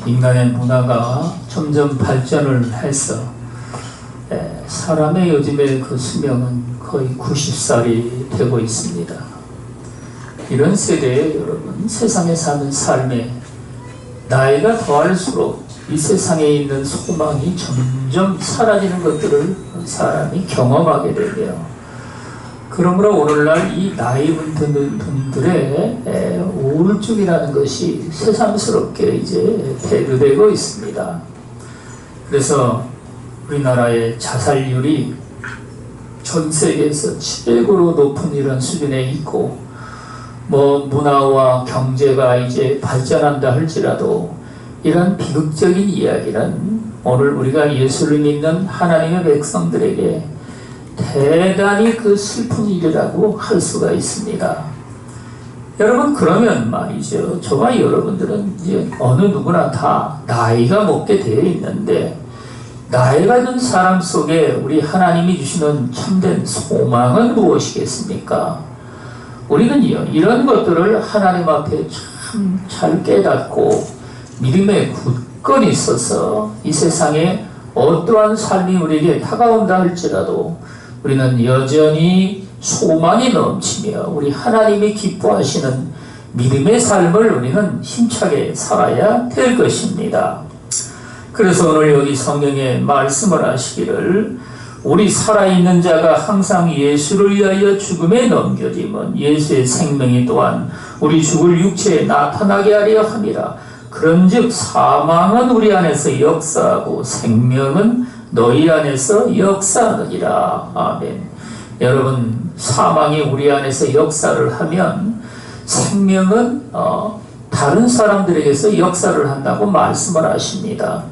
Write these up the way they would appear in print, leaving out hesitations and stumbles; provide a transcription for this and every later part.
인간의 문화가 점점 발전을 해서 사람의 요즘의 그 수명은 거의 90살이 되고 있습니다. 이런 세대에 여러분, 세상에 사는 삶에 나이가 더할수록 이 세상에 있는 소망이 점점 사라지는 것들을 사람이 경험하게 되고요. 그러므로 오늘날 이 나이 드는 분들의 우울증이라는 것이 새삼스럽게 이제 대두되고 있습니다. 그래서 우리나라의 자살률이 전 세계에서 최고로 높은 이런 수준에 있고, 문화와 경제가 이제 발전한다 할지라도 이런 비극적인 이야기는 오늘 우리가 예수를 믿는 하나님의 백성들에게 대단히 그 슬픈 일이라고 할 수가 있습니다. 여러분, 그러면 말이죠, 저와 여러분들은 이제 어느 누구나 다 나이가 먹게 되어 있는데, 나이가 든 사람 속에 우리 하나님이 주시는 참된 소망은 무엇이겠습니까? 우리는요, 이런 것들을 하나님 앞에 참 잘 깨닫고 믿음에 굳건히 있어서 이 세상에 어떠한 삶이 우리에게 다가온다 할지라도 우리는 여전히 소망이 넘치며 우리 하나님이 기뻐하시는 믿음의 삶을 우리는 힘차게 살아야 될 것입니다. 그래서 오늘 여기 성경에 말씀을 하시기를, 우리 살아있는 자가 항상 예수를 위하여 죽음에 넘겨짐은 예수의 생명이 또한 우리 죽을 육체에 나타나게 하려 함이라. 그런즉 사망은 우리 안에서 역사하고 생명은 너희 안에서 역사하느니라. 아멘. 여러분, 사망이 우리 안에서 역사를 하면 생명은 다른 사람들에게서 역사를 한다고 말씀을 하십니다.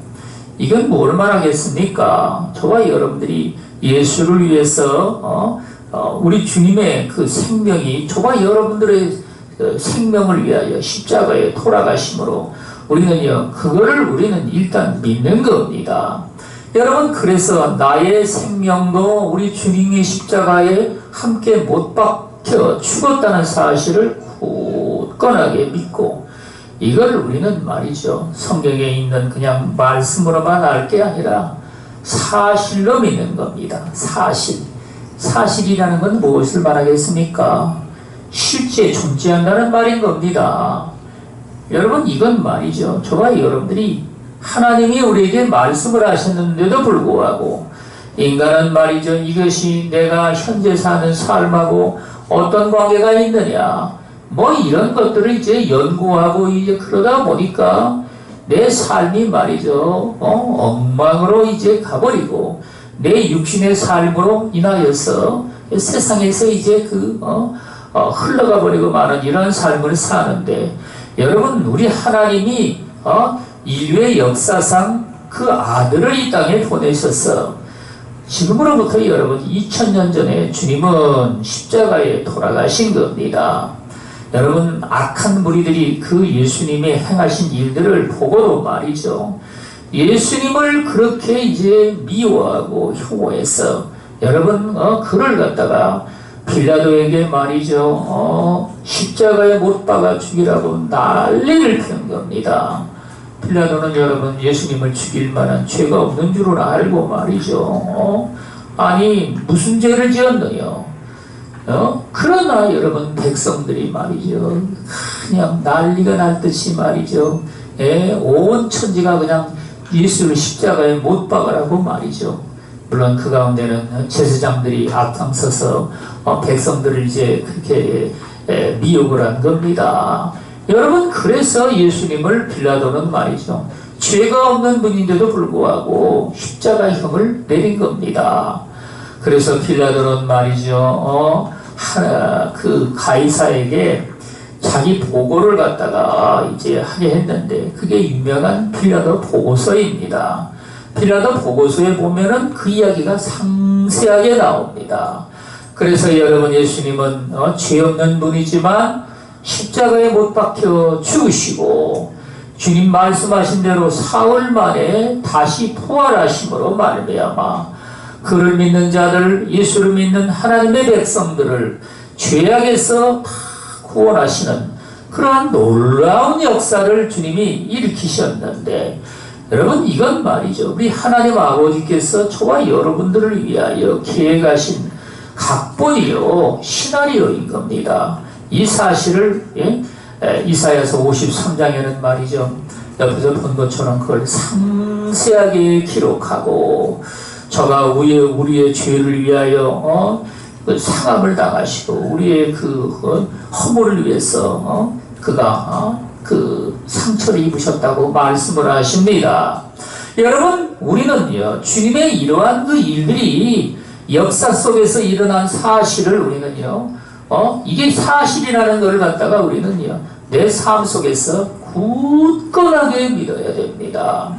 이건 뭘 말하겠습니까? 저와 여러분들이 예수를 위해서 우리 주님의 그 생명이 저와 여러분들의 생명을 위하여 십자가에 돌아가심으로 우리는 일단 믿는 겁니다. 여러분, 그래서 나의 생명도 우리 주님의 십자가에 함께 못 박혀 죽었다는 사실을 굳건하게 믿고, 이걸 우리는 말이죠, 성경에 있는 그냥 말씀으로만 알 게 아니라 사실로 믿는 겁니다. 사실이라는 건 무엇을 말하겠습니까? 실제 존재한다는 말인 겁니다. 여러분, 이건 말이죠, 저와 여러분들이 하나님이 우리에게 말씀을 하셨는데도 불구하고 인간은 말이죠, 이것이 내가 현재 사는 삶하고 어떤 관계가 있느냐, 이런 것들을 이제 연구하고 이제 그러다 보니까 내 삶이 말이죠, 엉망으로 이제 가버리고 내 육신의 삶으로 인하여서 세상에서 이제 흘러가 버리고 마는 이런 삶을 사는데, 여러분, 우리 하나님이 인류의 역사상 그 아들을 이 땅에 보내셔서 지금으로부터 여러분 2000년 전에 주님은 십자가에 돌아가신 겁니다. 여러분, 악한 무리들이 그 예수님의 행하신 일들을 보고도 말이죠, 예수님을 그렇게 이제 미워하고 혐오해서 여러분 그를 갖다가 빌라도에게 말이죠, 십자가에 못 박아 죽이라고 난리를 편 겁니다. 빌라도는 여러분 예수님을 죽일 만한 죄가 없는 줄을 알고 말이죠, 아니 무슨 죄를 지었느냐, 그러나 여러분 백성들이 말이죠, 그냥 난리가 날 듯이 말이죠, 온 천지가 그냥 예수를 십자가에 못 박으라고 말이죠. 물론 그 가운데는 제사장들이 앞장서서 백성들을 이제 그렇게 미혹을 한 겁니다. 여러분, 그래서 예수님을 빌라도는 말이죠, 죄가 없는 분인데도 불구하고 십자가형을 내린 겁니다. 그래서 빌라도는 말이죠, 그 가이사에게 자기 보고를 갖다가 이제 하게 했는데, 그게 유명한 빌라도 보고서입니다. 빌라도 보고서에 보면은 그 이야기가 상세하게 나옵니다. 그래서 여러분, 예수님은 죄 없는 분이지만 십자가에 못 박혀 죽으시고 주님 말씀하신 대로 사흘 만에 다시 부활하심으로 말미암아 그를 믿는 자들, 예수를 믿는 하나님의 백성들을 죄악에서 다 구원하시는 그러한 놀라운 역사를 주님이 일으키셨는데, 여러분 이건 말이죠, 우리 하나님 아버지께서 저와 여러분들을 위하여 계획하신 각본이요 시나리오인 겁니다. 이 사실을 이사야서 53장에는 말이죠, 옆에서 본 것처럼 그걸 상세하게 기록하고, 저가 우리의 죄를 위하여 그 상함을 당하시고 우리의 그 허물을 위해서 그가 그 상처를 입으셨다고 말씀을 하십니다. 여러분, 우리는요 주님의 이러한 그 일들이 역사 속에서 일어난 사실을 우리는요 이게 사실이라는 것을 갖다가 우리는요 내 삶 속에서 굳건하게 믿어야 됩니다.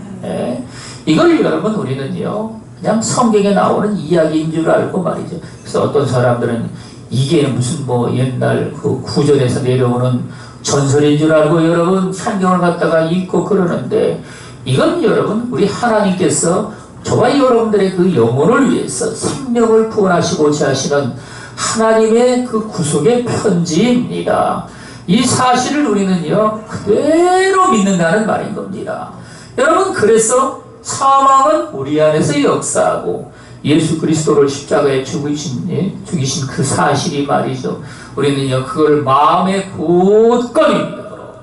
이걸 여러분 우리는요 그냥 성경에 나오는 이야기인 줄 알고 말이죠. 그래서 어떤 사람들은 이게 무슨 뭐 옛날 그 구절에서 내려오는 전설인 줄 알고 여러분 성경을 갖다가 읽고 그러는데, 이건 여러분 우리 하나님께서 저와 여러분들의 그 영혼을 위해서 생명을 구원하시고자 하시는 하나님의 그 구속의 편지입니다. 이 사실을 우리는요 그대로 믿는다는 말인 겁니다. 여러분, 그래서 사망은 우리 안에서 역사하고 예수 그리스도를 십자가에 죽이신 그 사실이 말이죠, 우리는요 그걸 마음에 굳건히 믿음으로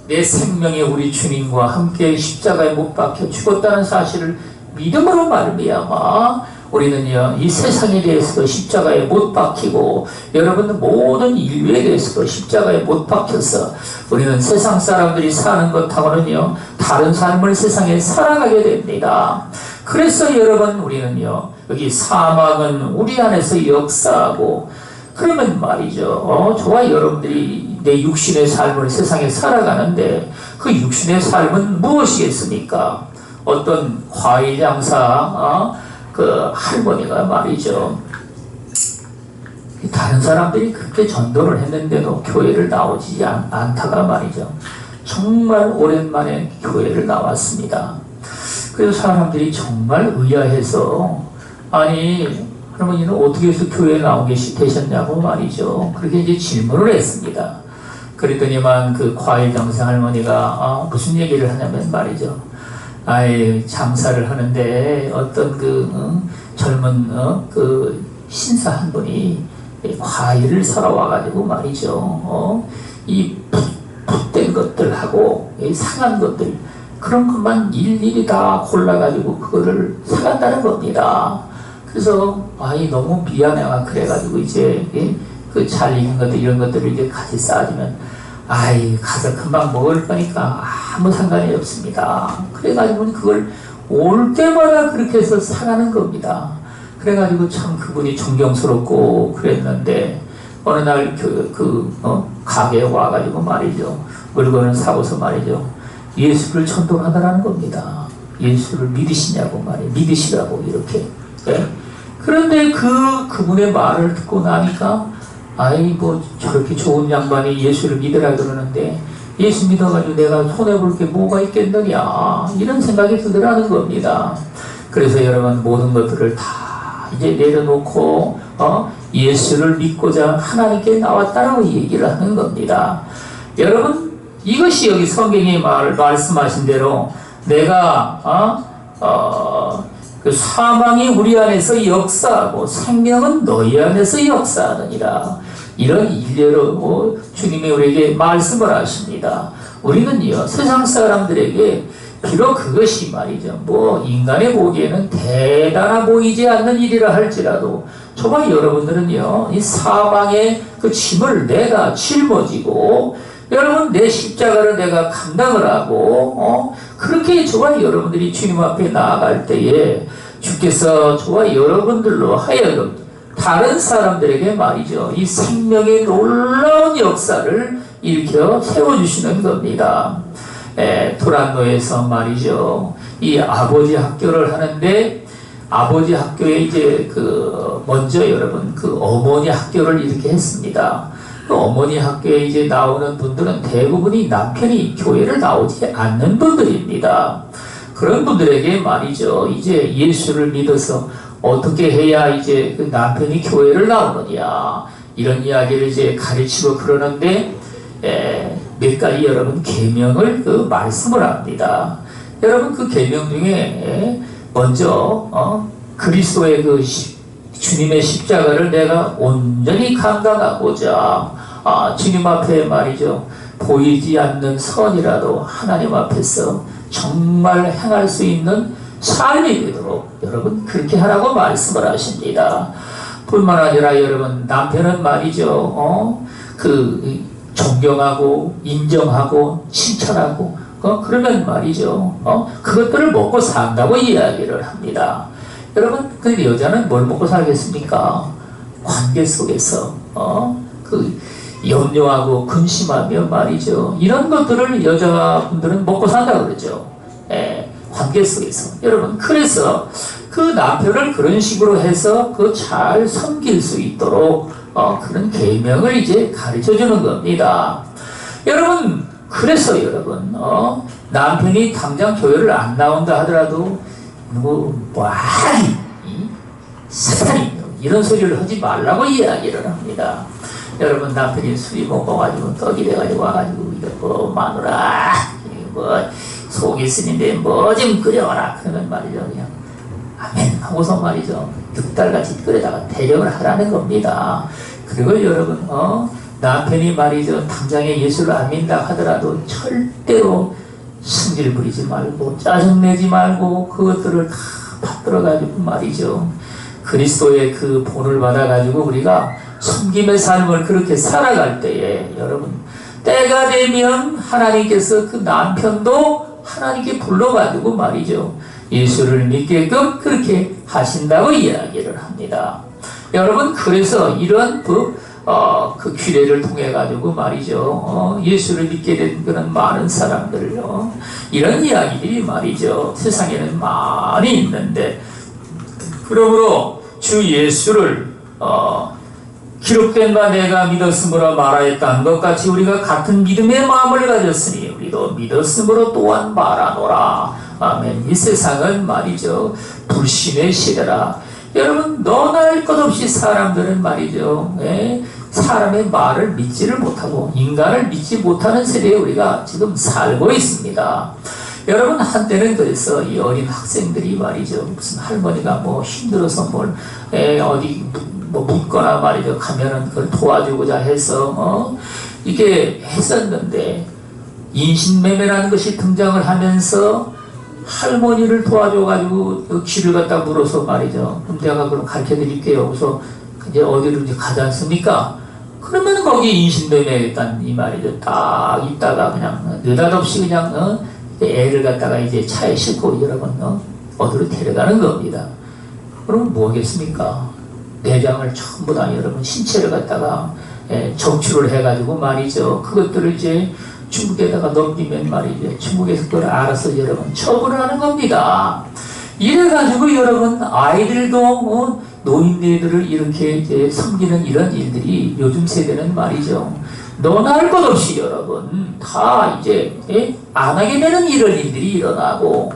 내 생명에 우리 주님과 함께 십자가에 못 박혀 죽었다는 사실을 믿음으로 말미암아 우리는요 이 세상에 대해서도 십자가에 못 박히고, 여러분 모든 인류에 대해서도 십자가에 못 박혀서 우리는 세상 사람들이 사는 것하고는요 다른 삶을 세상에 살아가게 됩니다. 그래서 여러분 우리는요 여기 사망은 우리 안에서 역사하고, 그러면 말이죠 저와 여러분들이 내 육신의 삶을 세상에 살아가는데 그 육신의 삶은 무엇이겠습니까? 어떤 과일 장사 그 할머니가 말이죠, 다른 사람들이 그렇게 전도를 했는데도 교회를 나오지 않다가 말이죠 정말 오랜만에 교회를 나왔습니다. 그래서 사람들이 정말 의아해서, 아니 할머니는 어떻게 해서 교회에 나오게 되셨냐고 말이죠 그렇게 이제 질문을 했습니다. 그랬더니만 그 과일 장사 할머니가 무슨 얘기를 하냐면 말이죠, 장사를 하는데 어떤 젊은 그 신사 한 분이 과일을 사러 와가지고 말이죠 이 풋된 것들하고 상한 것들, 그런 것만 일일이 다 골라가지고 그거를 사간다는 겁니다. 그래서 너무 미안해가 그래가지고 이제 그 잘 익은 것들 이런 것들을 이제 같이 쌓아주면 가서 금방 먹을 거니까 아무 상관이 없습니다. 그래가지고 그걸 올 때마다 그렇게 해서 사가는 겁니다. 그래가지고 참 그분이 존경스럽고 그랬는데, 어느 날 가게에 와가지고 말이죠 물건을 사고서 말이죠 예수를 전도하더라는 겁니다. 예수를 믿으시냐고 믿으시라고 이렇게. 그런데 그분의 말을 듣고 나니까 뭐 저렇게 좋은 양반이 예수를 믿으라 그러는데 예수 믿어가지고 내가 손해볼 게 뭐가 있겠느냐, 이런 생각이 들더라는 겁니다. 그래서 여러분 모든 것들을 다 이제 내려놓고 예수를 믿고자 하나님께 나왔다라고 얘기를 하는 겁니다. 여러분, 이것이 여기 성경이 말씀하신 대로 내가 그 사망이 우리 안에서 역사하고 생명은 너희 안에서 역사하느니라, 이런 일례로 주님이 우리에게 말씀을 하십니다. 우리는요 세상 사람들에게 비록 그것이 말이죠 인간의 보기에는 대단해 보이지 않는 일이라 할지라도, 저와 여러분들은요 이 사망의 그 짐을 내가 짊어지고 여러분 내 십자가를 내가 감당을 하고 그렇게 저와 여러분들이 주님 앞에 나아갈 때에 주께서 저와 여러분들로 하여금 다른 사람들에게 말이죠 이 생명의 놀라운 역사를 일으켜 세워주시는 겁니다. 도란노에서 말이죠 이 아버지 학교를 하는데, 아버지 학교에 이제 먼저 여러분 어머니 학교를 이렇게 했습니다. 어머니 학교에 이제 나오는 분들은 대부분이 남편이 교회를 나오지 않는 분들입니다. 그런 분들에게 말이죠 이제 예수를 믿어서 어떻게 해야 이제 그 남편이 교회를 나오느냐, 이런 이야기를 이제 가르치고 그러는데, 몇 가지 여러분 계명을 그 말씀을 합니다. 여러분 그 계명 중에 먼저 그리스도의 그 주님의 십자가를 내가 온전히 감당하고자 주님 앞에 말이죠, 보이지 않는 선이라도 하나님 앞에서 정말 행할 수 있는 삶이 되도록 여러분 그렇게 하라고 말씀을 하십니다. 뿐만 아니라 여러분 남편은 말이죠, 그 존경하고 인정하고 칭찬하고 그러면 말이죠, 그것들을 먹고 산다고 이야기를 합니다. 여러분 그 여자는 뭘 먹고 살겠습니까? 관계 속에서 그 염려하고 근심하며 말이죠, 이런 것들을 여자분들은 먹고 산다고 그러죠. 관계 속에서. 여러분 그래서 그 남편을 그런 식으로 해서 그 잘 섬길 수 있도록 그런 계명을 이제 가르쳐 주는 겁니다. 여러분 그래서 여러분 남편이 당장 교회를 안 나온다 하더라도 사탄이 이런 소리를 하지 말라고 이야기를 합니다. 여러분 남편이 술이 먹어가지고 떡이 돼가지고 와가지고 이거 마누라 속이 쓰는데 뭐 좀 끓여와라 그러면 말이죠, 그냥 아멘 하고서 말이죠 6달같이 끓여다가 대접을 하라는 겁니다. 그리고 여러분 남편이 말이죠 당장에 예수를 안 믿는다 하더라도 절대로 승질 부리지 말고 짜증내지 말고 그것들을 다 받들어가지고 말이죠 그리스도의 그 본을 받아가지고 우리가 섬김의 삶을 그렇게 살아갈 때에 여러분 때가 되면 하나님께서 그 남편도 하나님께 불러가지고 말이죠 예수를 믿게끔 그렇게 하신다고 이야기를 합니다. 여러분 그래서 이런 그 규례를 통해 가지고 말이죠 예수를 믿게 된 그런 많은 사람들 이런 이야기들이 말이죠 세상에는 많이 있는데, 그러므로 주 예수를 기록된 바 내가 믿었으므로 말하였다는 것 같이 우리가 같은 믿음의 마음을 가졌으니 우리도 믿었으므로 또한 말하노라. 아멘. 이 세상은 말이죠 불신의 시대라. 여러분 너나 할 것 없이 사람들은 말이죠 사람의 말을 믿지를 못하고 인간을 믿지 못하는 세대에 우리가 지금 살고 있습니다. 여러분 한때는 그래서 이 어린 학생들이 말이죠 무슨 할머니가 뭐 힘들어서 뭘 어디 뭐 묻거나 말이죠 가면은 그걸 도와주고자 해서 이게 했었는데, 인신매매라는 것이 등장을 하면서 할머니를 도와줘가지고 그 길을 갖다 물어서 말이죠 그럼 내가 그럼 가르쳐 드릴게요. 그래서 이제 어디로 이제 가지 않습니까? 그러면 거기 인신매매했단 이 말이죠. 딱 있다가 그냥 느닷없이 그냥 애를 갖다가 이제 차에 싣고 여러분 어디로 데려가는 겁니다. 그럼 뭐겠습니까? 내장을 전부 다 여러분 신체를 갖다가 적출을 해가지고 말이죠 그것들을 이제 중국에다가 넘기면 말이죠 중국에서 그걸 알아서 여러분 처분을 하는 겁니다. 이래가지고 여러분 아이들도 노인네들을 이렇게 이제 섬기는 이런 일들이 요즘 세대는 말이죠 너나 할 것 없이 여러분 다 이제 안 하게 되는 이런 일들이 일어나고,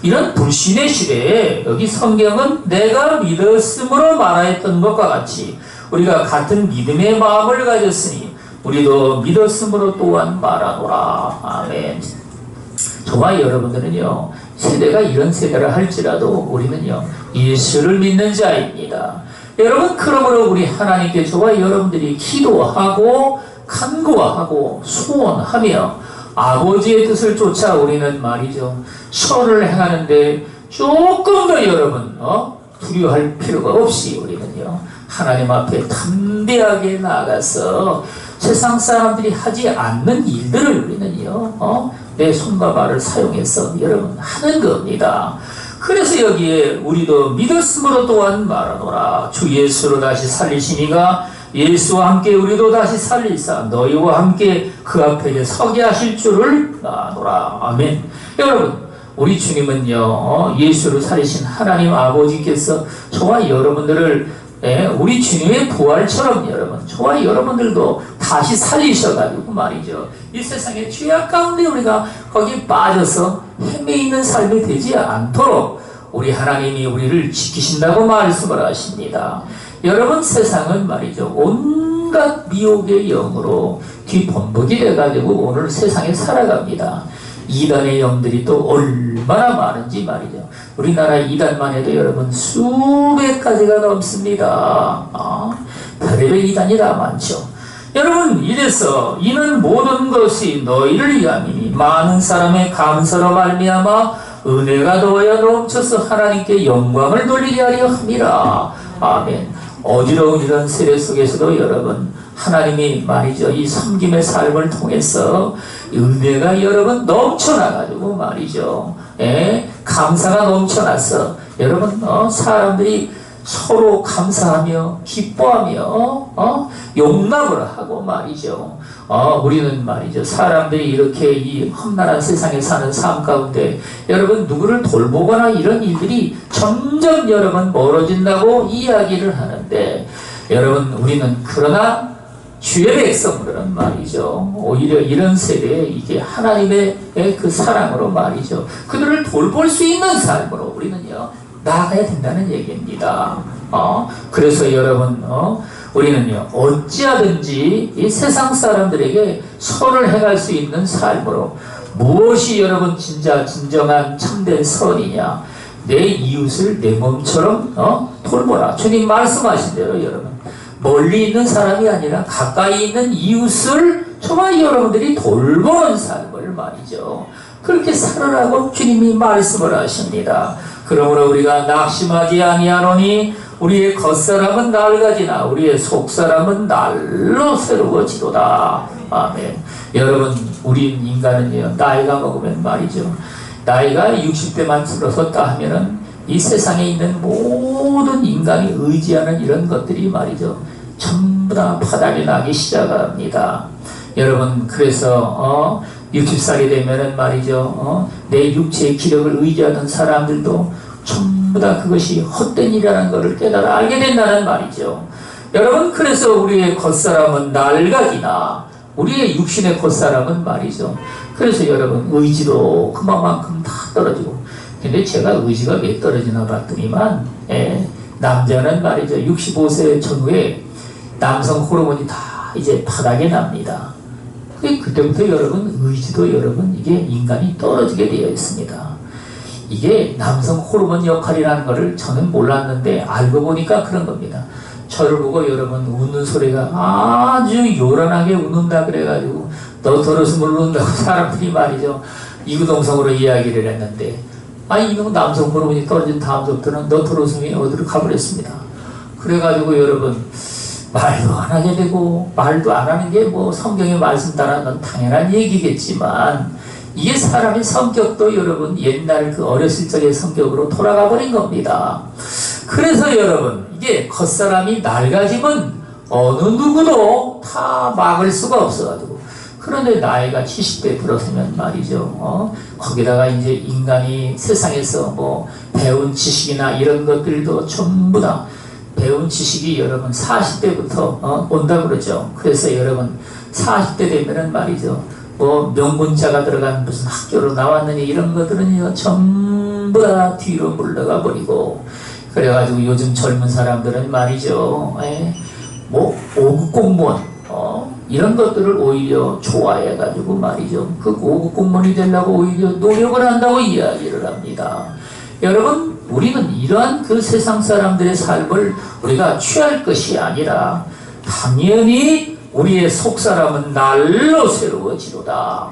이런 불신의 시대에 여기 성경은 내가 믿었으므로 말하였던 것과 같이 우리가 같은 믿음의 마음을 가졌으니 우리도 믿었으므로 또한 말하노라. 아멘. 저와 여러분들은요 세대가 이런 세대를 할지라도 우리는요 예수를 믿는 자입니다. 여러분 그러므로 우리 하나님께 저와 여러분들이 기도하고 간구하고 소원하며 아버지의 뜻을 쫓아 우리는 말이죠 선을 행하는데 조금 더 여러분 두려워할 필요가 없이 우리는요 하나님 앞에 담대하게 나아가서 세상 사람들이 하지 않는 일들을 우리는요 내 손과 발을 사용해서 여러분 하는 겁니다. 그래서 여기에 우리도 믿었으므로 또한 말하노라. 주 예수로 다시 살리시니가 예수와 함께 우리도 다시 살리사 너희와 함께 그 앞에 서게 하실 줄을 아노라. 아멘. 여러분 우리 주님은요 예수를 살리신 하나님 아버지께서 저와 여러분들을 우리 주님의 부활처럼 여러분 저와 여러분들도 다시 살리셔가지고 말이죠 이 세상의 죄악 가운데 우리가 거기에 빠져서 헤매이는 삶이 되지 않도록 우리 하나님이 우리를 지키신다고 말씀을 하십니다. 여러분 세상은 말이죠 온갖 온갖 미혹의 영으로 뒤범벅이 돼가지고 오늘 세상에 살아갑니다. 이단의 영들이 또 얼마나 많은지 말이죠. 우리나라 이단만 해도 여러분 수백 가지가 넘습니다. 별의별 이단이 다 많죠. 여러분, 이래서 이는 모든 것이 너희를 위함이니 많은 사람의 감사로 말미암아 은혜가 더하여 넘쳐서 하나님께 영광을 돌리게 하려 함이라. 아멘. 어지러운 이런 세대 속에서도 여러분, 하나님이 말이죠, 이 섬김의 삶을 통해서 은혜가 여러분 넘쳐나가지고 말이죠, 감사가 넘쳐나서 여러분, 사람들이 서로 감사하며 기뻐하며 용납을 하고 말이죠. 우리는 말이죠, 사람들이 이렇게 이 험난한 세상에 사는 삶 가운데 여러분 누구를 돌보거나 이런 일들이 점점 여러분 멀어진다고 이야기를 하는데, 여러분 우리는 그러나 주의 백성들은 말이죠, 오히려 이런 세대에 이게 하나님의 그 사랑으로 말이죠, 그들을 돌볼 수 있는 삶으로 우리는요 나아가야 된다는 얘기입니다. 그래서 여러분, 우리는요 어찌하든지 이 세상 사람들에게 선을 행할 수 있는 삶으로, 무엇이 여러분 진정한 참된 선이냐, 내 이웃을 내 몸처럼 돌보라. 주님 말씀하신 대로 여러분, 멀리 있는 사람이 아니라 가까이 있는 이웃을 정말 여러분들이 돌보는 삶을 말이죠, 그렇게 살으라고 주님이 말씀을 하십니다. 그러므로 우리가 낙심하지 아니하노니 우리의 겉사람은 낡아지나 우리의 속사람은 날로 새로워지도다. 아멘. 여러분, 우리 인간은요 나이가 먹으면 말이죠, 나이가 60대만 들어섰다 하면은 이 세상에 있는 모든 인간이 의지하는 이런 것들이 말이죠 전부 다 파닥이 나기 시작합니다. 여러분, 그래서 60살이 되면은 말이죠, 내 육체의 기력을 의지하던 사람들도 전부 다 그것이 헛된 일이라는 것을 깨달아 알게 된다는 말이죠. 여러분, 그래서 우리의 겉사람은 낡아지나 우리의 육신의 겉사람은 말이죠, 그래서 여러분 의지도 그만큼 다 떨어지고. 근데 제가 의지가 왜 떨어지나 봤더니만, 남자는 말이죠 65세 전후에 남성 호르몬이 다 이제 바닥에 납니다. 그때부터 여러분 의지도 여러분 이게 인간이 떨어지게 되어 있습니다. 이게 남성 호르몬 역할이라는 것을 저는 몰랐는데 알고 보니까 그런 겁니다. 저를 보고 여러분 웃는 소리가 아주 요란하게 웃는다 그래가지고 너 더러스물 웃는다고 사람들이 말이죠 이구동성으로 이야기를 했는데, 이놈 남성 호르몬이 떨어진 다음부터는 너 더러스물이 어디로 가버렸습니다. 그래가지고 여러분 말도 안 하게 되고, 말도 안 하는 게 뭐 성경의 말씀 따라 넌 당연한 얘기겠지만, 이게 사람의 성격도 여러분 옛날 그 어렸을 적의 성격으로 돌아가 버린 겁니다. 그래서 여러분 이게 겉사람이 낡아지면 어느 누구도 다 막을 수가 없어가지고, 그런데 나이가 70대 들어서면 말이죠, 거기다가 이제 인간이 세상에서 뭐 배운 지식이나 이런 것들도 전부 다 배운 지식이 여러분 40대부터 온다 그러죠. 그래서 여러분 40대 되면은 말이죠, 뭐 명문자가 들어간 무슨 학교로 나왔느니 이런 것들은요 전부 다 뒤로 물러가 버리고, 그래가지고 요즘 젊은 사람들은 말이죠, 뭐 5급 공무원 이런 것들을 오히려 좋아해가지고 말이죠, 그 5급 공무원이 되려고 오히려 노력을 한다고 이야기를 합니다. 여러분, 우리는 이러한 그 세상 사람들의 삶을 우리가 취할 것이 아니라 당연히 우리의 속사람은 날로 새로워지도다.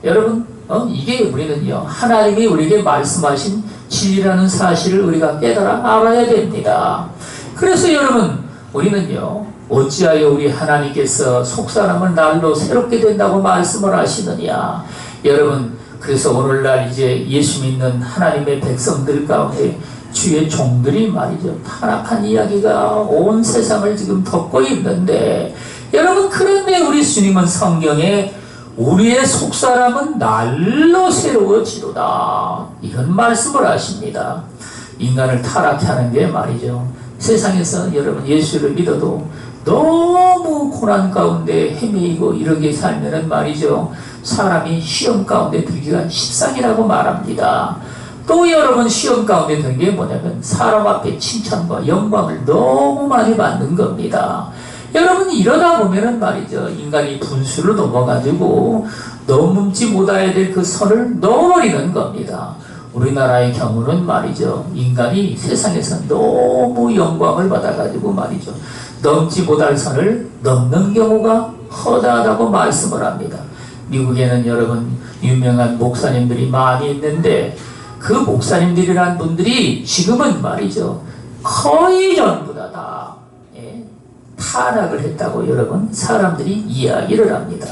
여러분, 이게 우리는요 하나님이 우리에게 말씀하신 진리라는 사실을 우리가 깨달아 알아야 됩니다. 그래서 여러분, 우리는요 어찌하여 우리 하나님께서 속사람을 날로 새롭게 된다고 말씀을 하시느냐. 여러분, 그래서 오늘날 이제 예수 믿는 하나님의 백성들 가운데 주의 종들이 말이죠 타락한 이야기가 온 세상을 지금 덮고 있는데, 여러분 그런데 우리 주님은 성경에 우리의 속사람은 날로 새로워지도다 이런 말씀을 하십니다. 인간을 타락해 하는 게 말이죠, 세상에서 여러분 예수를 믿어도 너무 고난 가운데 헤매이고 이렇게 살면은 말이죠 사람이 시험 가운데 들기가 십상이라고 말합니다. 또 여러분 시험 가운데 든 게 뭐냐면 사람 앞에 칭찬과 영광을 너무 많이 받는 겁니다. 여러분 이러다 보면은 말이죠, 인간이 분수를 넘어가지고 넘지 못해야 될 그 선을 넘어버리는 겁니다. 우리나라의 경우는 말이죠, 인간이 세상에서 너무 영광을 받아가지고 말이죠, 넘지 못할 선을 넘는 경우가 허다하다고 말씀을 합니다. 미국에는 여러분 유명한 목사님들이 많이 있는데, 그 목사님들이란 분들이 지금은 말이죠, 거의 전부 다 타락을 했다고 여러분 사람들이 이야기를 합니다.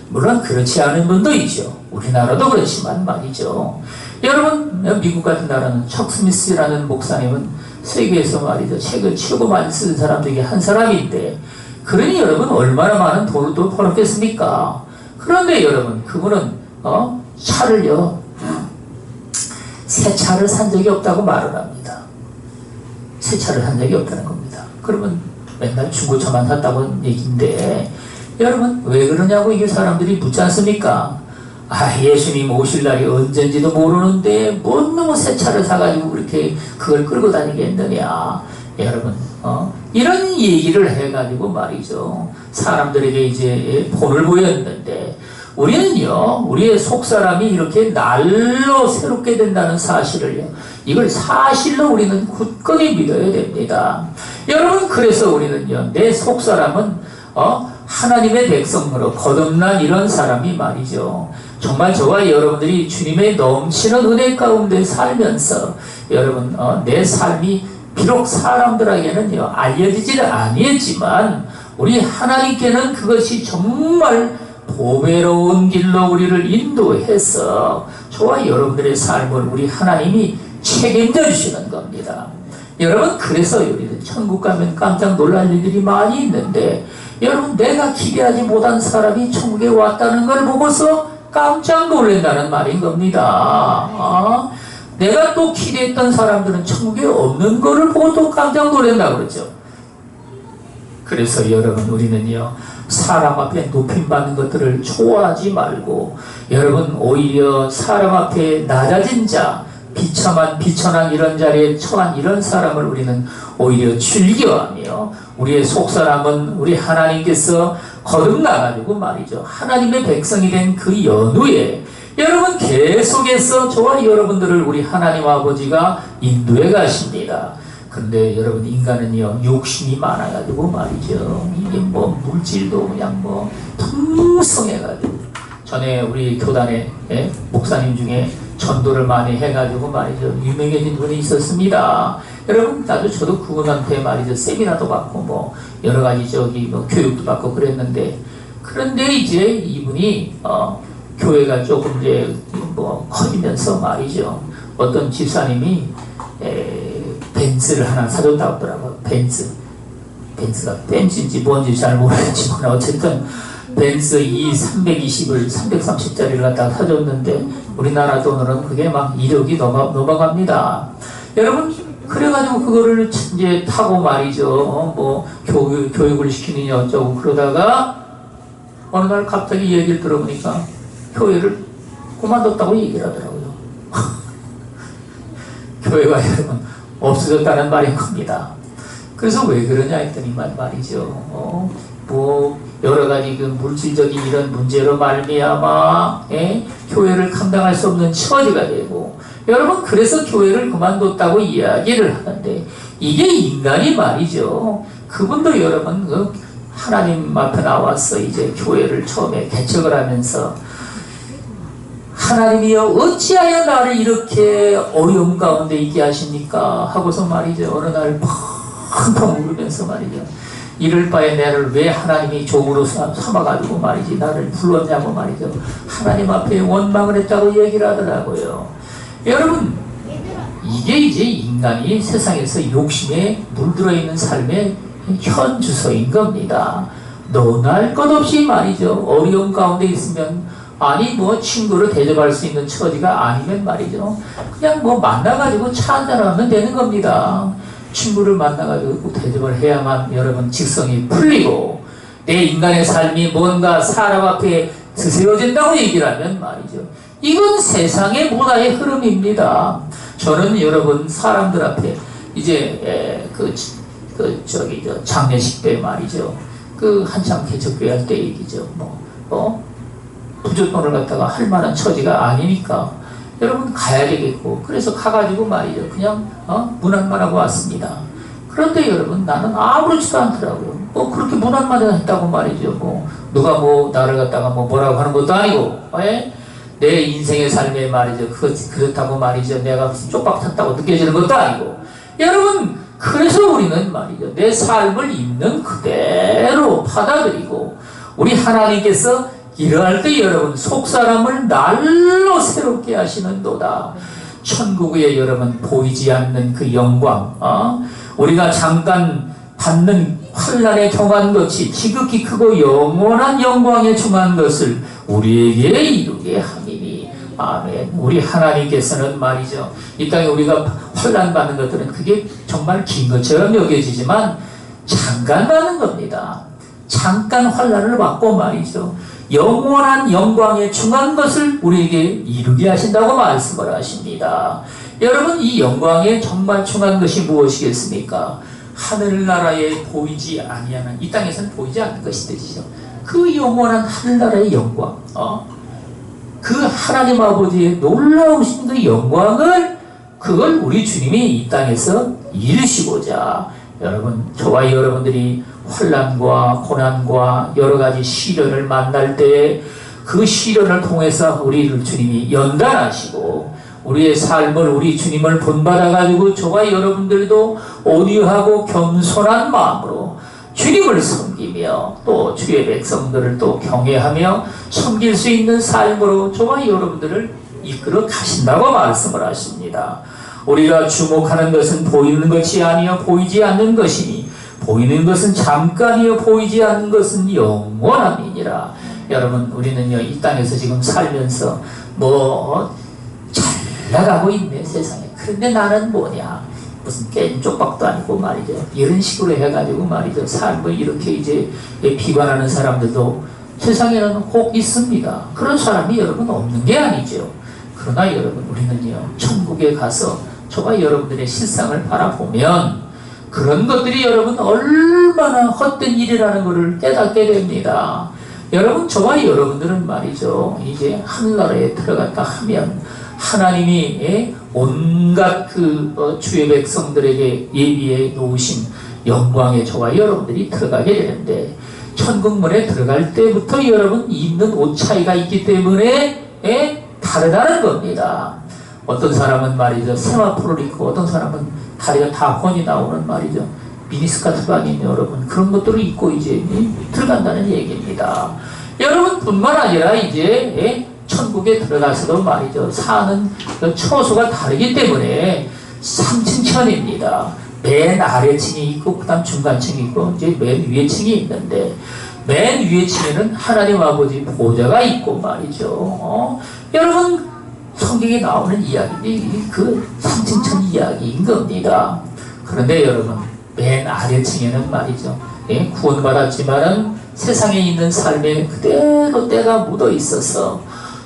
물론 그렇지 않은 분도 있죠. 우리나라도 그렇지만 말이죠. 여러분 미국 같은 나라는 척 스미스라는 목사님은 세계에서 말이죠, 책을 최고 많이 쓴 사람 중에 한 사람인데, 그러니 여러분 얼마나 많은 돈을 또 벌었겠습니까? 그런데 여러분 그분은 차를요, 새 차를 산 적이 없다고 말을 합니다. 새 차를 산 적이 없다는 겁니다. 그러면 맨날 중고차만 샀다고 얘기인데, 여러분 왜 그러냐고 이게 사람들이 묻지 않습니까? 예수님 오실 날이 언젠지도 모르는데 뭔 놈의 새 차를 사가지고 그렇게 그걸 끌고 다니겠느냐. 여러분 이런 얘기를 해가지고 말이죠, 사람들에게 이제 본을 보였는데, 우리는요, 우리의 속사람이 이렇게 날로 새롭게 된다는 사실을요, 이걸 사실로 우리는 굳건히 믿어야 됩니다. 여러분 그래서 우리는요, 내 속사람은 하나님의 백성으로 거듭난 이런 사람이 말이죠, 정말 저와 여러분들이 주님의 넘치는 은혜 가운데 살면서 여러분 내 삶이 비록 사람들에게는요 알려지지는 아니었지만, 우리 하나님께는 그것이 정말 보배로운 길로 우리를 인도해서 저와 여러분들의 삶을 우리 하나님이 책임져 주시는 겁니다. 여러분 그래서 우리는 천국 가면 깜짝 놀랄 일들이 많이 있는데, 여러분 내가 기대하지 못한 사람이 천국에 왔다는 걸 보고서 깜짝 놀란다는 말인 겁니다. 내가 또 기대했던 사람들은 천국에 없는 거를 보고 또 깜짝 놀란다고 그러죠. 그래서 여러분 우리는요, 사람 앞에 높임받는 것들을 좋아하지 말고, 여러분 오히려 사람 앞에 낮아진 자, 비천한 이런 자리에 처한 이런 사람을 우리는 오히려 즐겨하며, 우리의 속사람은 우리 하나님께서 거듭나가지고 말이죠, 하나님의 백성이 된 그 연후에 여러분 계속해서 저와 여러분들을 우리 하나님 아버지가 인도해 가십니다. 그런데 여러분 인간은요 욕심이 많아가지고 말이죠, 이게 뭐 물질도 그냥 뭐 풍성해가지고, 전에 우리 교단에 목사님 중에 전도를 많이 해가지고 말이죠 유명해진 분이 있었습니다. 여러분 저도 그분한테 말이죠 세미나도 받고 뭐 여러가지 뭐 교육도 받고 그랬는데, 그런데 이제 이분이 교회가 조금 이제 뭐 커지면서 말이죠, 어떤 집사님이 벤츠를 하나 사줬다고 하더라고요. 벤츠가 벤츠인지 뭔지 잘 모르겠지만 어쨌든 벤츠 E320을 330짜리를 갖다가 사줬는데, 우리나라 돈으로는 그게 막 1억이 넘어갑니다. 여러분 그래가지고 그거를 이제 타고 말이죠, 뭐 교육을 시키느냐 어쩌고 그러다가 어느 날 갑자기 얘기를 들어보니까 교회를 그만뒀다고 얘기를 하더라고요. 교회가 여러분 없어졌다는 말인 겁니다. 그래서 왜 그러냐 했더니 말이죠, 뭐 여러가지 그 물질적인 이런 문제로 말미암아 교회를 감당할 수 없는 처지가 되고, 여러분 그래서 교회를 그만뒀다고 이야기를 하는데, 이게 인간이 말이죠, 그분도 여러분 그 하나님 앞에 나와서 이제 교회를 처음에 개척을 하면서, 하나님이여 어찌하여 나를 이렇게 어려움 가운데 있게 하십니까 하고서 말이죠, 어느 날 펑펑 울면서 말이죠, 이럴 바에 나를 왜 하나님이 종으로 삼아가지고 말이지 나를 불렀냐고 말이죠, 하나님 앞에 원망을 했다고 얘기를 하더라고요. 여러분 이게 이제 인간이 세상에서 욕심에 물들어 있는 삶의 현 주소인 겁니다. 너날 것 없이 말이죠, 어려움 가운데 있으면 아니 뭐 친구를 대접할 수 있는 처지가 아니면 말이죠, 그냥 뭐 만나가지고 차 한잔하면 되는 겁니다. 친구를 만나가지고 대접을 해야만 여러분 직성이 풀리고 내 인간의 삶이 뭔가 사람 앞에 드세워진다고 얘기를 하면 말이죠, 이건 세상의 문화의 흐름입니다. 저는 여러분 사람들 앞에 이제 장례식 때 말이죠, 그 한참 개척교회 때 얘기죠. 부잣돈을 갖다가 할 만한 처지가 아니니까 여러분 가야 되겠고, 그래서 가가지고 말이죠. 그냥 문안만 하고 왔습니다. 그런데 여러분 나는 아무렇지도 않더라고요. 그렇게 문안만 했다고 말이죠. 누가 나를 갖다가 뭐라고 하는 것도 아니고, 내 인생의 삶에 말이죠. 그렇다고 말이죠. 내가 무슨 쪽박 탔다고 느껴지는 것도 아니고, 여러분 그래서 우리는 말이죠. 내 삶을 있는 그대로 받아들이고, 우리 하나님께서 이러할 때 여러분 속사람을 날로 새롭게 하시는도다. 천국에 여러분 보이지 않는 그 영광, 우리가 잠깐 받는 환난에 경한 것이 지극히 크고 영원한 영광에 중한 것을 우리에게 이루게 하니니. 아멘. 우리 하나님께서는 말이죠. 이 땅에 우리가 환난 받는 것들은 그게 정말 긴 것처럼 여겨지지만 잠깐 받는 겁니다. 잠깐 환난을 받고 말이죠. 영원한 영광에 중한 것을 우리에게 이루게 하신다고 말씀을 하십니다. 여러분 이 영광에 정말 중한 것이 무엇이겠습니까? 하늘나라에 보이지 아니하는, 이 땅에서는 보이지 않는 것이 되죠. 그 영원한 하늘나라의 영광, 그 하나님 아버지의 놀라우신 그 영광을, 그걸 우리 주님이 이 땅에서 이루시고자, 여러분 저와 여러분들이 환난과 고난과 여러 가지 시련을 만날 때 그 시련을 통해서 우리 주님이 연단하시고, 우리의 삶을 우리 주님을 본받아 가지고 저와 여러분들도 온유하고 겸손한 마음으로 주님을 섬기며 또 주의 백성들을 또 경외하며 섬길 수 있는 삶으로 저와 여러분들을 이끌어 가신다고 말씀을 하십니다. 우리가 주목하는 것은 보이는 것이 아니요 보이지 않는 것이니, 보이는 것은 잠깐이요 보이지 않는 것은 영원함이니라. 여러분 우리는요 이 땅에서 지금 살면서 잘 나가고 있네 세상에. 그런데 나는 뭐냐, 무슨 깬 쪽박도 아니고 말이죠. 이런 식으로 해가지고 말이죠. 삶을 이렇게 이제 비관하는 사람들도 세상에는 혹 있습니다. 그런 사람이 여러분 없는 게 아니죠. 그러나 여러분 우리는요 천국에 가서 저와 여러분들의 실상을 바라보면 그런 것들이 여러분 얼마나 헛된 일이라는 것을 깨닫게 됩니다. 여러분 저와 여러분들은 말이죠 이제 하늘나라에 들어갔다 하면 하나님이 온갖 주의 백성들에게 예비해 놓으신 영광에 저와 여러분들이 들어가게 되는데, 천국문에 들어갈 때부터 여러분 입는 옷 차이가 있기 때문에 다르다는 겁니다. 어떤 사람은 말이죠 세마포를 입고, 어떤 사람은 다리가 다 혼이 나오는 말이죠 미니스커트가 아닌 여러분 그런 것들을 입고 이제 들어간다는 얘기입니다. 여러분 뿐만 아니라 이제 천국에 들어가서도 말이죠 사는 처소가 다르기 때문에 3층천입니다. 맨 아래층이 있고 그 다음 중간층이 있고 이제 맨 위에층이 있는데, 맨 위에층에는 하나님 아버지 보좌가 있고 말이죠. 여러분 성경에 나오는 이야기들이 그 3층천 이야기인 겁니다. 그런데 여러분 맨 아래층에는 말이죠 구원받았지만은 세상에 있는 삶에 그대로 때가 묻어 있어서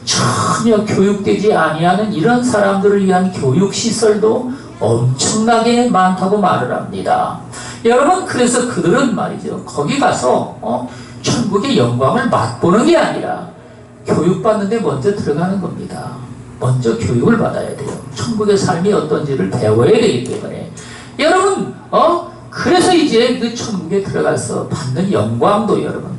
전혀 교육되지 아니하는 이런 사람들을 위한 교육시설도 엄청나게 많다고 말을 합니다. 여러분 그래서 그들은 말이죠 거기 가서 천국의 영광을 맛보는 게 아니라 교육받는데 먼저 들어가는 겁니다. 먼저 교육을 받아야 돼요. 천국의 삶이 어떤지를 배워야 되기 때문에 여러분 그래서 이제 그 천국에 들어가서 받는 영광도 여러분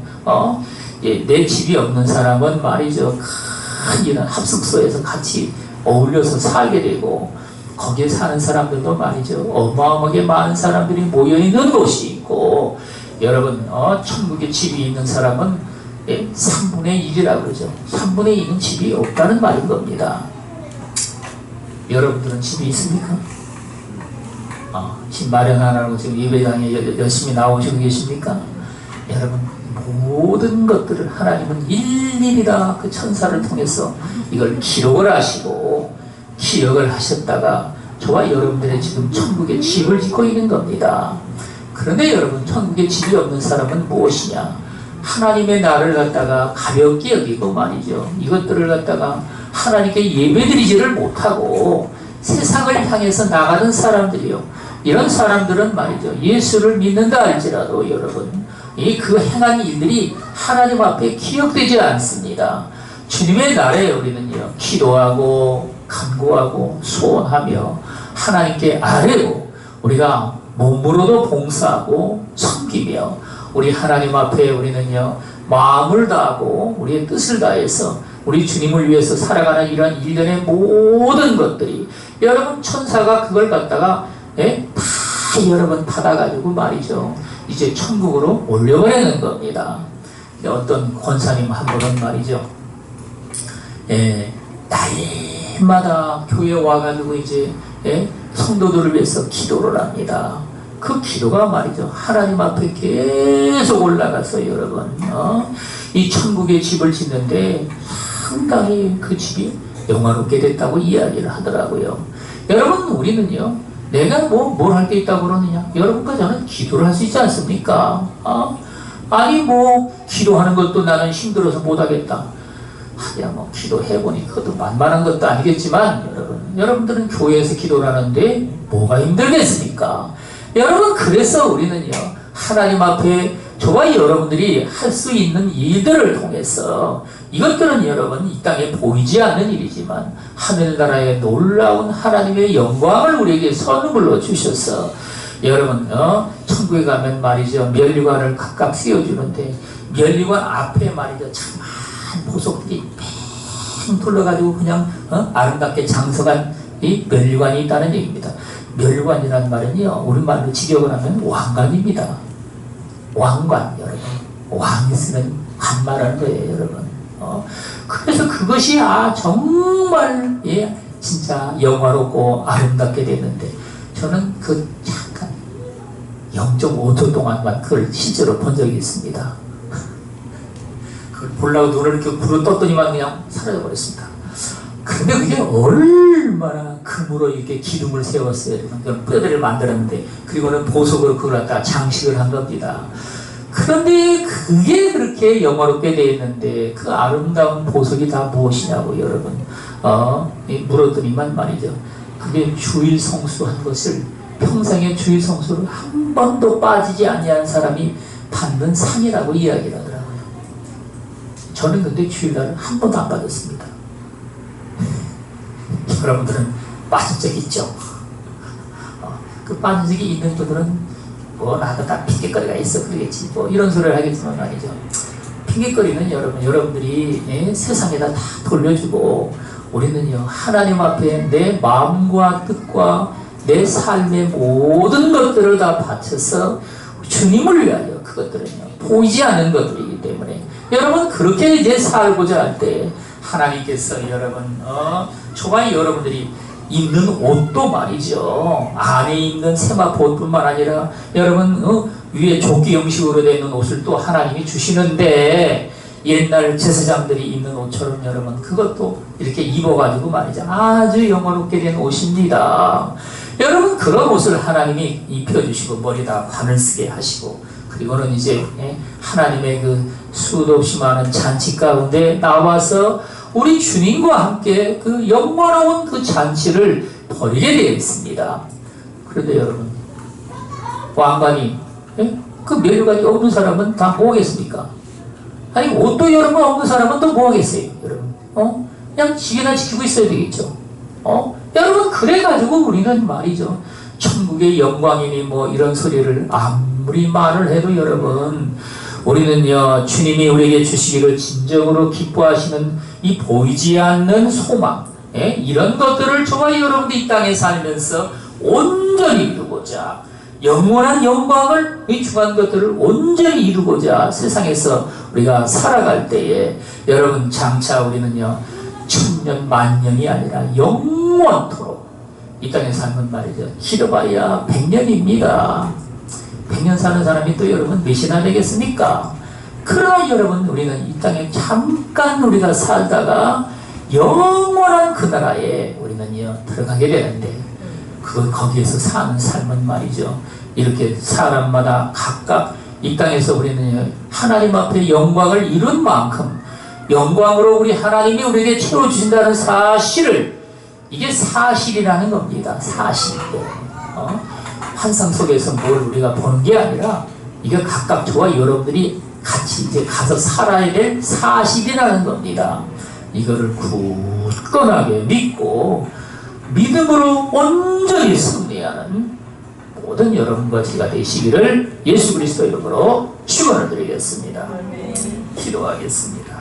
내 집이 없는 사람은 말이죠 큰 이런 합숙소에서 같이 어울려서 살게 되고, 거기에 사는 사람들도 말이죠 어마어마하게 많은 사람들이 모여있는 곳이 있고, 여러분 천국에 집이 있는 사람은 3분의 1이라고 그러죠. 3분의 1은 집이 없다는 말인 겁니다. 여러분들은 집이 있습니까? 집 마련하라고 지금 예배당에 열심히 나오시고 계십니까? 여러분 모든 것들을 하나님은 일일이 다 그 천사를 통해서 이걸 기록을 하시고 기억을 하셨다가 저와 여러분들의 지금 천국에 집을 짓고 있는 겁니다. 그런데 여러분 천국에 집이 없는 사람은 무엇이냐, 하나님의 나를 갖다가 가볍게 여기고 말이죠 이것들을 갖다가 하나님께 예배드리지를 못하고 세상을 향해서 나가는 사람들이요, 이런 사람들은 말이죠 예수를 믿는다 할지라도 여러분 그 행한 일들이 하나님 앞에 기억되지 않습니다. 주님의 날에 우리는요, 기도하고 간구하고 소원하며 하나님께 아뢰고 우리가 몸으로도 봉사하고 섬기며 우리 하나님 앞에 우리는요, 마음을 다하고 우리의 뜻을 다해서 우리 주님을 위해서 살아가는 이런 일련의 모든 것들이 여러분 천사가 그걸 갖다가 다 여러분 받아가지고 말이죠, 이제 천국으로 올려보내는 겁니다. 어떤 권사님 한 분은 말이죠, 날마다 교회 와가지고 이제 성도들을 위해서 기도를 합니다. 그 기도가 말이죠, 하나님 앞에 계속 올라가서 여러분 이 천국의 집을 짓는데 상당히 그 집이 영화롭게 됐다고 이야기를 하더라고요. 여러분, 우리는요, 내가 뭘 할 게 있다고 그러느냐? 여러분과 저는 기도를 할 수 있지 않습니까? 아니 기도하는 것도 나는 힘들어서 못하겠다. 기도해보니 그것도 만만한 것도 아니겠지만 여러분들은 교회에서 기도를 하는데 뭐가 힘들겠습니까? 여러분, 그래서 우리는요, 하나님 앞에 저와 여러분들이 할 수 있는 일들을 통해서 이것들은 여러분 이 땅에 보이지 않는 일이지만 하늘나라의 놀라운 하나님의 영광을 우리에게 선물로 주셔서 여러분 천국에 가면 말이죠, 면류관을 각각 세워주는데 면류관 앞에 말이죠, 참한 보석들이 팽 둘러가지고 그냥 아름답게 장석한 이 면류관이 있다는 얘기입니다. 면류관이라는 말은요, 우리말로 직역을 하면 왕관입니다. 왕관, 여러분. 왕이 쓰는 관말하는 거예요, 여러분. 그래서 그것이 정말 진짜 영화롭고 아름답게 됐는데 저는 그 잠깐 0.5초 동안만 그걸 실제로 본 적이 있습니다. 그걸 보려고 눈을 이렇게 부르 떴더니만 그냥 사라져버렸습니다. 근데 그게 얼마나 금으로 이렇게 기둥을 세웠어요. 뼈대를 만들었는데, 그리고는 보석으로 그걸 갖다 장식을 한 겁니다. 그런데 그게 그렇게 영화롭게 되어 있는데 그 아름다운 보석이 다 무엇이냐고 여러분 물었더니만 말이죠, 그게 주일 성수한 것을, 평생의 주일 성수를 한 번도 빠지지 아니한 사람이 받는 상이라고 이야기를 하더라고요. 저는 근데 주일날은 한 번도 안 빠졌습니다. 여러분들은 빠진 적 있죠? 그 빠진 적이 있는 분들은 나도 다 핑계거리가 있어 그러겠지 이런 소리를 하겠지만 말이죠, 핑계거리는 여러분들이 세상에다 다 돌려주고 우리는요, 하나님 앞에 내 마음과 뜻과 내 삶의 모든 것들을 다 바쳐서 주님을 위하여, 그것들은요 보이지 않는 것들이기 때문에 여러분 그렇게 이제 살고자 할 때 하나님께서 여러분 저와 여러분들이 입는 옷도 말이죠, 안에 입는 세마포 옷뿐만 아니라 여러분 위에 조끼 형식으로 되는 옷을 또 하나님이 주시는데 옛날 제사장들이 입는 옷처럼 여러분 그것도 이렇게 입어가지고 말이죠, 아주 영화롭게 된 옷입니다. 여러분 그런 옷을 하나님이 입혀주시고 머리다 관을 쓰게 하시고, 그리고는 이제 하나님의 그 수도 없이 많은 잔치 가운데 나와서 우리 주님과 함께 그 영원한 그 잔치를 벌이게 되어 있습니다. 그런데 여러분, 왕관이 그 면류관이 없는 사람은 다 뭐하겠습니까? 아니 옷도 여러분 없는 사람은 또 뭐하겠어요, 여러분? 그냥 지게나 지키고 있어야 되겠죠. 여러분 그래가지고 우리는 말이죠, 천국의 영광이니 이런 소리를 아무리 말을 해도 여러분, 우리는요 주님이 우리에게 주시기를 진정으로 기뻐하시는 이 보이지 않는 소망, 이런 것들을 저와 여러분들 이 땅에 살면서 온전히 이루고자, 영원한 영광을 위축한 것들을 온전히 이루고자 세상에서 우리가 살아갈 때에 여러분 장차 우리는요 천년 만년이 아니라 영원토록 이 땅에 살면 말이죠, 길어봐야 100년입니다. 100년 사는 사람이 또 여러분 몇이나 되겠습니까? 그러나 여러분 우리는 이 땅에 잠깐 우리가 살다가 영원한 그 나라에 우리는요 들어가게 되는데, 거기에서 사는 삶은 말이죠, 이렇게 사람마다 각각 이 땅에서 우리는 하나님 앞에 영광을 이룬 만큼 영광으로 우리 하나님이 우리에게 채워주신다는 사실을, 이게 사실이라는 겁니다. 사실. 환상 속에서 뭘 우리가 보는 게 아니라 이게 각각 저와 여러분들이 같이 이제 가서 살아야 될 사실이라는 겁니다. 이거를 굳건하게 믿고 믿음으로 온전히 승리하는 모든 여러분과 제가 되시기를 예수 그리스도 이름으로 축원을 드리겠습니다. 기도하겠습니다.